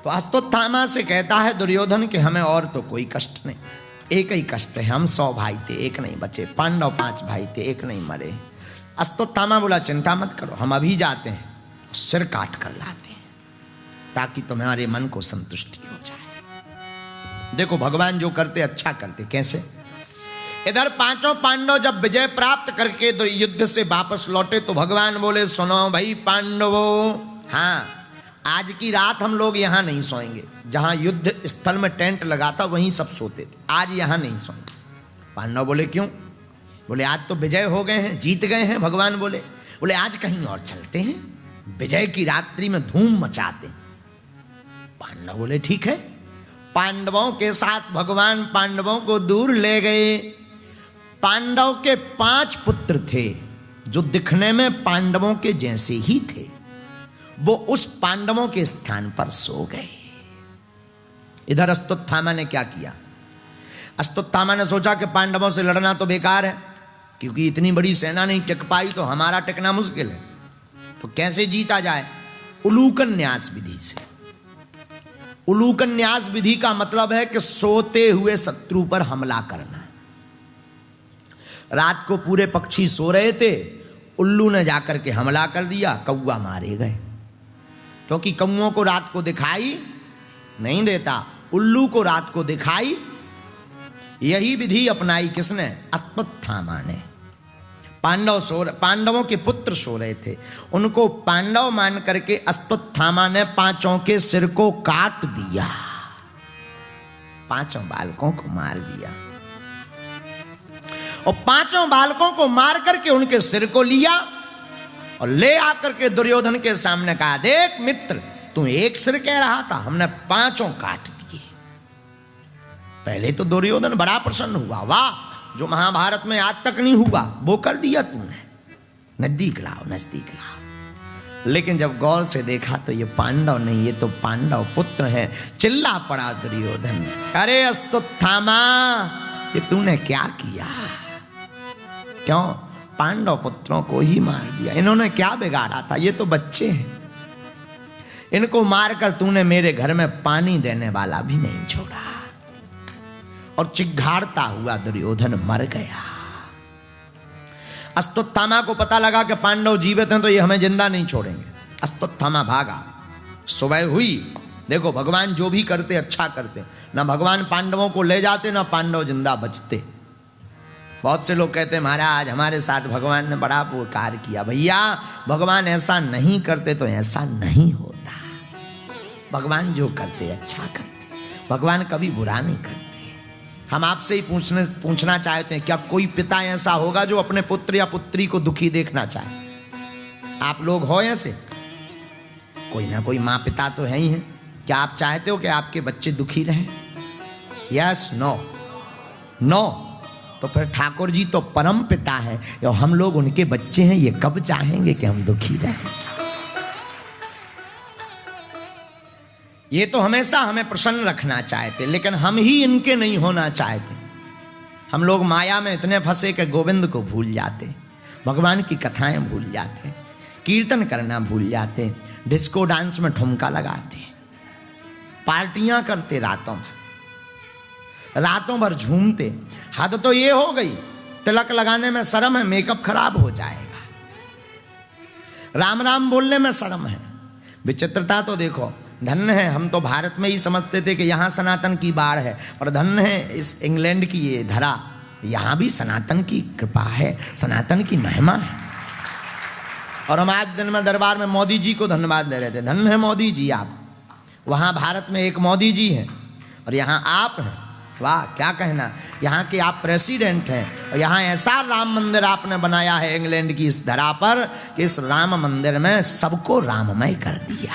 तो अश्वत्थामा से कहता है दुर्योधन कि हमें और तो कोई कष्ट नहीं, एक ही कष्ट है, हम 100 भाई थे, एक नहीं बचे, पांडव 5 भाई थे, एक नहीं मरे। अश्वत्थामा बोला चिंता मत करो, हम अभी जाते हैं, सिर काट कर लाते हैं ताकि तुम्हारे मन को संतुष्टि हो जाए। देखो भगवान जो करते अच्छा करते। कैसे? इधर 5 पांडव जब विजय प्राप्त करके युद्ध से वापस लौटे तो भगवान बोले सुनो भाई पांडवों, हाँ आज की रात हम लोग यहां नहीं सोएंगे, जहां युद्ध स्थल में टेंट लगा था वहीं सब सोते थे, आज यहां नहीं सोएंगे। पांडव बोले क्यों? बोले आज तो विजय हो गए हैं, जीत गए हैं। भगवान बोले आज कहीं और चलते हैं, विजय की रात्रि में धूम मचाते हैं। पांडव बोले ठीक है। पांडवों के साथ भगवान पांडवों को दूर ले गए। पांडव के 5 पुत्र थे जो दिखने में पांडवों के जैसे ही थे, वो उस पांडवों के स्थान पर सो गए। इधर अश्वत्थामा ने क्या किया? अश्वत्थामा ने सोचा कि पांडवों से लड़ना तो बेकार है, क्योंकि इतनी बड़ी सेना नहीं टिक पाई तो हमारा टिकना मुश्किल है, तो कैसे जीता जाए? उलूकन्यास विधि से। उलूकन्यास विधि का मतलब है कि सोते हुए शत्रु पर हमला करना। रात को पूरे पक्षी सो रहे थे, उल्लू ने जाकर के हमला कर दिया, कौवा मारे गए, क्योंकि कौओं को रात को दिखाई नहीं देता, उल्लू को रात को दिखाई। यही विधि अपनाई किसने? अश्वत्थामा ने। पांडवों के पुत्र सो रहे थे, उनको पांडव मान करके अश्वत्थामा ने 5 के सिर को काट दिया, 5 बालकों को मार दिया, और 5 बालकों को मार करके उनके सिर को लिया और ले आकर के दुर्योधन के सामने कहा, देख मित्र, तू एक सिर कह रहा था, हमने 5 काट दिए। पहले तो दुर्योधन बड़ा प्रसन्न हुआ, वाह जो महाभारत में आज तक नहीं हुआ वो कर दिया तूने, नजदीक लाओ। लेकिन जब गौर से देखा तो ये पांडव नहीं, ये तो पांडव पुत्र हैं। चिल्ला पड़ा दुर्योधन, अरे अश्वत्थामा ये तूने क्या किया? क्यों? पांडव पुत्रों को ही मार दिया, इन्होंने क्या बिगाड़ा था? ये तो बच्चे हैं, इनको मारकर तूने मेरे घर में पानी देने वाला भी नहीं छोड़ा। और चिघाड़ता हुआ दुर्योधन मर गया। अश्वत्थामा को पता लगा कि पांडव जीवित हैं तो ये हमें जिंदा नहीं छोड़ेंगे। अश्वत्थामा भागा। सुबह हुई। देखो भगवान जो भी करते अच्छा करते, ना भगवान पांडवों को ले जाते ना पांडव जिंदा बचते। बहुत से लोग कहते हैं महाराज हमारे साथ भगवान ने बड़ा उपकार किया। भैया भगवान ऐसा नहीं करते तो ऐसा नहीं होता। भगवान जो करते अच्छा करते, भगवान कभी बुरा नहीं करते। हम आपसे ही पूछना चाहते हैं, क्या कोई पिता ऐसा होगा जो अपने पुत्र या पुत्री को दुखी देखना चाहे? आप लोग हो ऐसे? कोई ना कोई माँ पिता तो है ही है। क्या आप चाहते हो कि आपके बच्चे दुखी रहें? Yes, no, no. तो फिर ठाकुर जी तो परम पिता है और हम लोग उनके बच्चे हैं, ये कब चाहेंगे कि हम दुखी रहें? ये तो हमेशा हमें प्रसन्न रखना चाहते, लेकिन हम ही इनके नहीं होना चाहते। हम लोग माया में इतने फंसे कि गोविंद को भूल जाते, भगवान की कथाएं भूल जाते, कीर्तन करना भूल जाते, डिस्को डांस में ठुमका लगाते, पार्टियां करते, रातों भर झूमते। हद तो ये हो गई, तिलक लगाने में शर्म है, मेकअप खराब हो जाएगा। राम राम बोलने में शर्म है। विचित्रता तो देखो। धन्य है, हम तो भारत में ही समझते थे कि यहाँ सनातन की बाढ़ है, और धन्य है इस इंग्लैंड की ये धरा, यहाँ भी सनातन की कृपा है, सनातन की महिमा है। और हम आज दिन में दरबार में मोदी जी को धन्यवाद दे रहे थे। धन्य है मोदी जी आप। वहाँ भारत में एक मोदी जी हैं और यहाँ आप हैं। वाह क्या कहना। यहाँ के आप प्रेसिडेंट हैं और यहाँ ऐसा राम मंदिर आपने बनाया है इंग्लैंड की इस धरा पर कि इस राम मंदिर में सबको राममय कर दिया।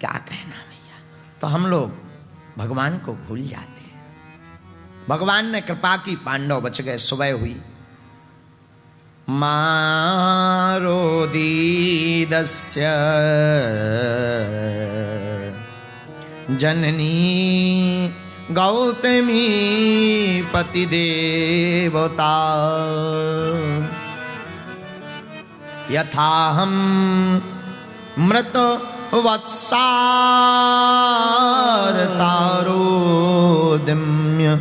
क्या कहना भैया। तो हम लोग भगवान को भूल जाते हैं। भगवान ने कृपा की, पांडव बच गए। सुबह हुई। मारो दीदस्य जननी गौतमी पतिदेवता यथा हम मृत वत्सार तारोदम्य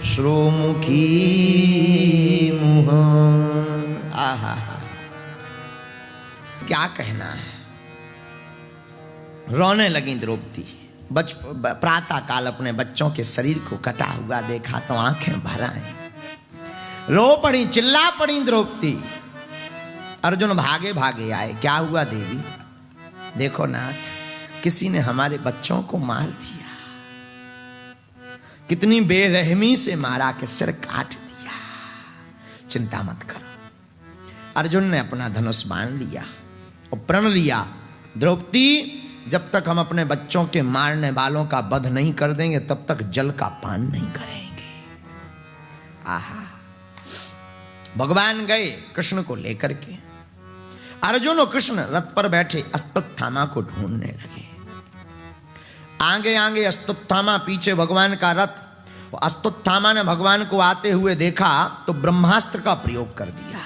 श्रोमुखी मुह। आहा, क्या कहना है। रोने लगी द्रौपदी। प्रातः काल अपने बच्चों के शरीर को कटा हुआ देखा तो आंखें भर आई, रो पड़ी, चिल्ला पड़ी द्रौपदी। अर्जुन भागे भागे आए। क्या हुआ देवी? देखो नाथ, किसी ने हमारे बच्चों को मार दिया, कितनी बेरहमी से मारा कि सिर काट दिया। चिंता मत करो। अर्जुन ने अपना धनुष बाण लिया और प्रण लिया, द्रौपदी जब तक हम अपने बच्चों के मारने वालों का वध नहीं कर देंगे तब तक जल का पान नहीं करेंगे। आहा, भगवान गए कृष्ण को लेकर के। अर्जुन और कृष्ण रथ पर बैठे अश्वत्थामा को ढूंढने लगे। आगे आगे अश्वत्थामा, पीछे भगवान का रथ। अश्वत्थामा ने भगवान को आते हुए देखा तो ब्रह्मास्त्र का प्रयोग कर दिया।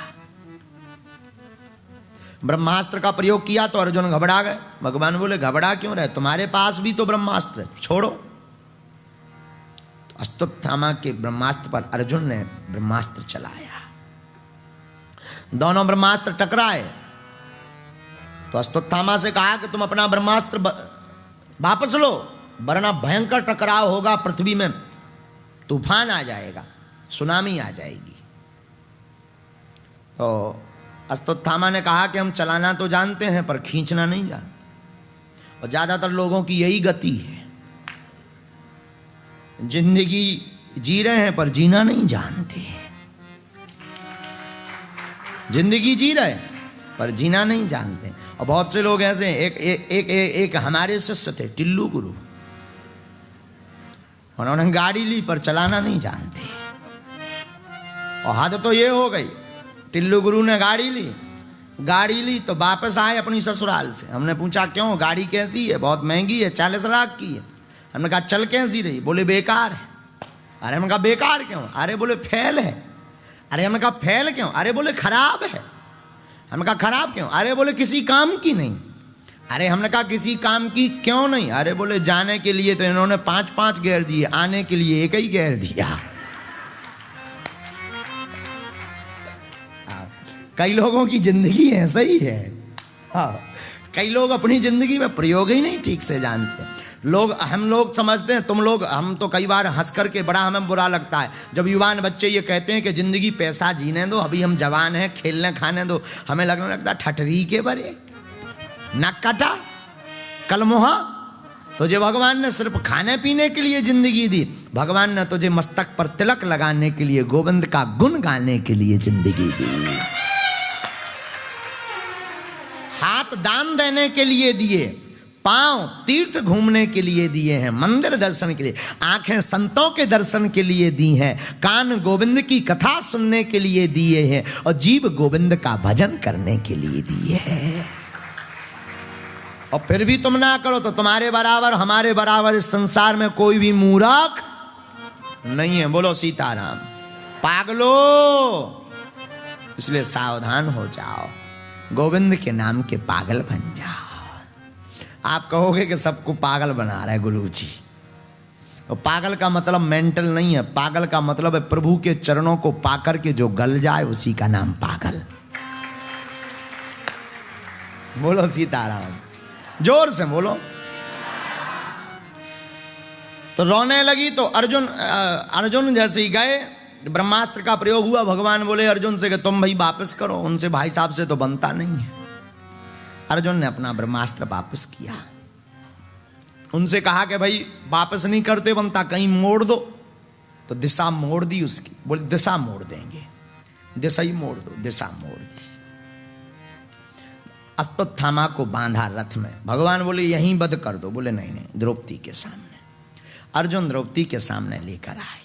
ब्रह्मास्त्र का प्रयोग किया तो अर्जुन घबरा गए। भगवान बोले घबरा क्यों रहे, तुम्हारे पास भी तो ब्रह्मास्त्र है, छोड़ो। तो अश्वत्थामा के ब्रह्मास्त्र पर अर्जुन ने ब्रह्मास्त्र चलाया। दोनों ब्रह्मास्त्र टकराए तो अश्वत्थामा से कहा कि तुम अपना ब्रह्मास्त्र वापस लो, वरना भयंकर टकराव होगा, पृथ्वी में तूफान आ जाएगा, सुनामी आ जाएगी। तो अश्वत्थामा ने कहा कि हम चलाना तो जानते हैं पर खींचना नहीं जानते, और ज्यादातर लोगों की यही गति है, जिंदगी जी रहे हैं पर जीना नहीं जानते। जिंदगी जी रहे पर जीना नहीं जानते। और बहुत से लोग ऐसे हैं। एक हमारे शिष्य थे टिल्लू गुरु, उन्होंने गाड़ी ली पर चलाना नहीं जानते। और हद तो ये हो गई, टिल्लू गुरु ने गाड़ी ली तो वापस आए अपनी ससुराल से। हमने पूछा क्यों, गाड़ी कैसी है? बहुत महंगी है, 40 लाख की है। हमने कहा चल कैसी रही? बोले बेकार है। अरे हमने कहा बेकार क्यों? अरे बोले फेल है। अरे हमने कहा फेल क्यों? अरे बोले खराब है। हमने कहा खराब क्यों? अरे बोले किसी काम की नहीं। अरे हमने कहा किसी काम की क्यों नहीं? अरे बोले जाने के लिए तो इन्होंने 5-5 गियर दिए, आने के लिए एक ही गियर दिया। कई लोगों की जिंदगी ऐसा ही है। हाँ, कई लोग अपनी जिंदगी में प्रयोग ही नहीं ठीक से जानते। हम लोग समझते हैं, तुम लोग, हम तो कई बार हंस करके बड़ा हमें बुरा लगता है जब युवान बच्चे ये कहते हैं कि जिंदगी पैसा जीने दो, अभी हम जवान हैं, खेलने खाने दो। हमें लगने लगता है ठठरी के बरे, नक कटा, कलमुहा। तुझे भगवान ने सिर्फ खाने पीने के लिए जिंदगी दी, भगवान ने तुझे मस्तक पर तिलक लगाने के लिए, गोविंद का गुण गाने के लिए जिंदगी दी। हाथ दान देने के लिए दिए, पांव तीर्थ घूमने के लिए दिए हैं, मंदिर दर्शन के लिए, आंखें संतों के दर्शन के लिए दी हैं, कान गोविंद की कथा सुनने के लिए दिए हैं, और जीभ गोविंद का भजन करने के लिए दिए हैं। और फिर भी तुम ना करो तो तुम्हारे बराबर, हमारे बराबर इस संसार में कोई भी मूर्ख नहीं है। बोलो सीताराम। पागलो, इसलिए सावधान हो जाओ, गोविंद के नाम के पागल बन जाओ। आप कहोगे कि सबको पागल बना रहा है गुरुजी। तो पागल का मतलब मेंटल नहीं है, पागल का मतलब है प्रभु के चरणों को पाकर के जो गल जाए उसी का नाम पागल। बोलो सीताराम, जोर से बोलो। तो रोने लगी तो अर्जुन जैसे ही गए, ब्रह्मास्त्र का प्रयोग हुआ। भगवान बोले अर्जुन से कि तुम भाई वापस करो, उनसे भाई साहब से तो बनता नहीं है। अर्जुन ने अपना ब्रह्मास्त्र वापस किया। उनसे कहा कि भाई वापस नहीं करते बनता, कहीं मोड़ दो। तो दिशा मोड़ दी उसकी। बोले दिशा मोड़ देंगे, दिशा ही मोड़ दो। दिशा मोड़ दी। अश्वत्थामा को बांधा रथ में। भगवान बोले यहीं वध कर दो। बोले नहीं नहीं, द्रौपदी के सामने। अर्जुन द्रौपदी के सामने लेकर आए।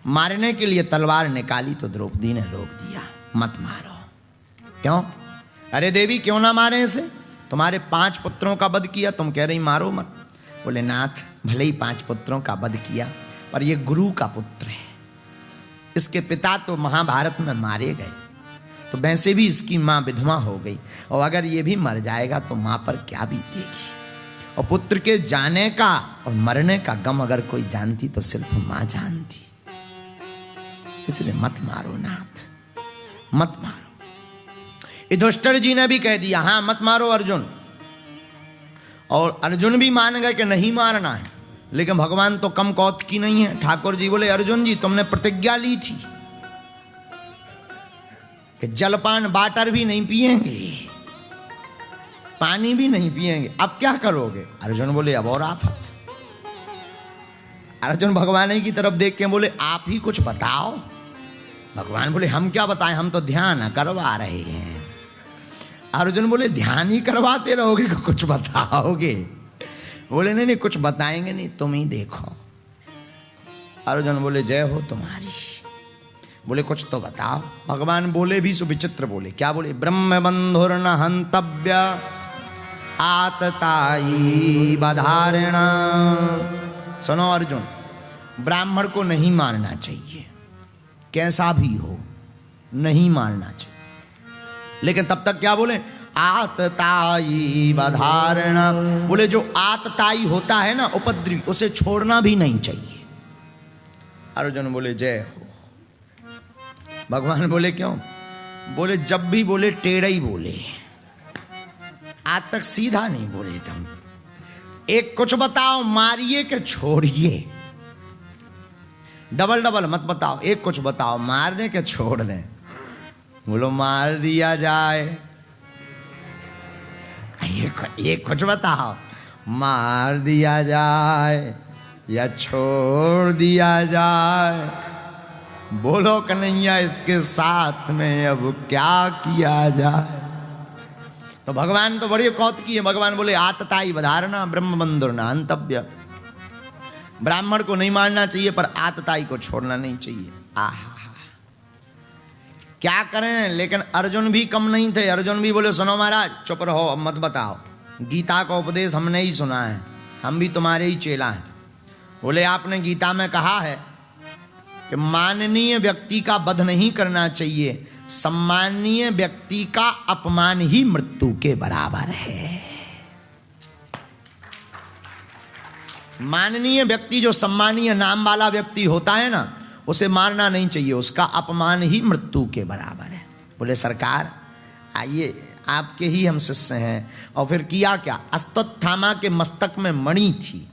मारने के लिए तलवार निकाली तो द्रौपदी ने रोक दिया, मत मारो। क्यों? अरे देवी क्यों ना मारे इसे, तुम्हारे 5 पुत्रों का वध किया, तुम कह रही मारो मत। बोले नाथ, भले ही 5 पुत्रों का वध किया पर ये गुरु का पुत्र है, इसके पिता तो महाभारत में मारे गए, तो वैसे भी इसकी माँ विधवा हो गई, और अगर ये भी मर जाएगा तो माँ पर क्या बीतेगी। और पुत्र के जाने का और मरने का गम अगर कोई जानती तो सिर्फ माँ जानती। इसलिए मत मारो नाथ, मत मारो। युधिष्ठिर जी ने भी कह दिया हाँ मत मारो अर्जुन, और अर्जुन भी मान गए कि नहीं मारना है। लेकिन भगवान तो कम कौत की नहीं है। ठाकुर जी बोले अर्जुन जी तुमने प्रतिज्ञा ली थी कि जलपान वाटर भी नहीं पिएंगे, पानी भी नहीं पिएंगे, अब क्या करोगे। अर्जुन बोले अब और आफत। अर्जुन भगवान की तरफ देख के बोले आप ही कुछ बताओ। भगवान बोले हम क्या बताएं, हम तो ध्यान करवा रहे हैं। अर्जुन बोले ध्यान ही करवाते रहोगे कि कुछ बताओगे। बोले नहीं नहीं कुछ बताएंगे नहीं, तुम ही देखो। अर्जुन बोले जय हो तुम्हारी। बोले कुछ तो बताओ। भगवान बोले भी सुविचित्र बोले। क्या बोले, ब्रह्म बंधुर्न हंतव्य आतताई बधारणा। सुनो अर्जुन, ब्राह्मण को नहीं मारना चाहिए, कैसा भी हो नहीं मारना चाहिए। लेकिन तब तक क्या बोले, आतताई बधारणा। बोले जो आतताई होता है ना उपद्रवी, उसे छोड़ना भी नहीं चाहिए। अर्जुन बोले जय हो। भगवान बोले क्यों। बोले जब भी बोले टेढ़ा ही बोले, आज तक सीधा नहीं बोले तुम। एक कुछ बताओ, मारिए कि छोड़िए। डबल डबल मत बताओ, एक कुछ बताओ, मार दे कि छोड़ दे। बोलो मार दिया जाए। ये कुछ बताओ, मार दिया जाए या छोड़ दिया जाए। बोलो कन्हैया इसके साथ में अब क्या किया जाए। तो भगवान तो बड़ी कौतुकी है। भगवान बोले आतताई बधारणा ब्रह्म बंधुर्न हंतव्य। ब्राह्मण को नहीं मारना चाहिए पर आतताई को छोड़ना नहीं चाहिए। आहा क्या करें। लेकिन अर्जुन भी कम नहीं थे। अर्जुन भी बोले सुनो महाराज चुप रहो, अब मत बताओ। गीता का उपदेश हमने ही सुना है, हम भी तुम्हारे ही चेला हैं। बोले आपने गीता में कहा है कि माननीय व्यक्ति का वध नहीं करना चाहिए, सम्माननीय व्यक्ति का अपमान ही मृत्यु के बराबर है। माननीय व्यक्ति जो सम्मानीय नाम वाला व्यक्ति होता है ना, उसे मारना नहीं चाहिए, उसका अपमान ही मृत्यु के बराबर है। बोले सरकार आइए, आपके ही हम शिष्य हैं। और फिर किया क्या, अश्वत्थामा के मस्तक में मणि थी,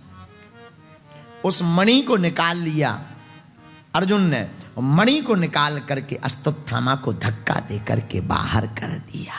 उस मणि को निकाल लिया अर्जुन ने। मणि को निकाल करके अश्वत्थामा को धक्का दे करके बाहर कर दिया।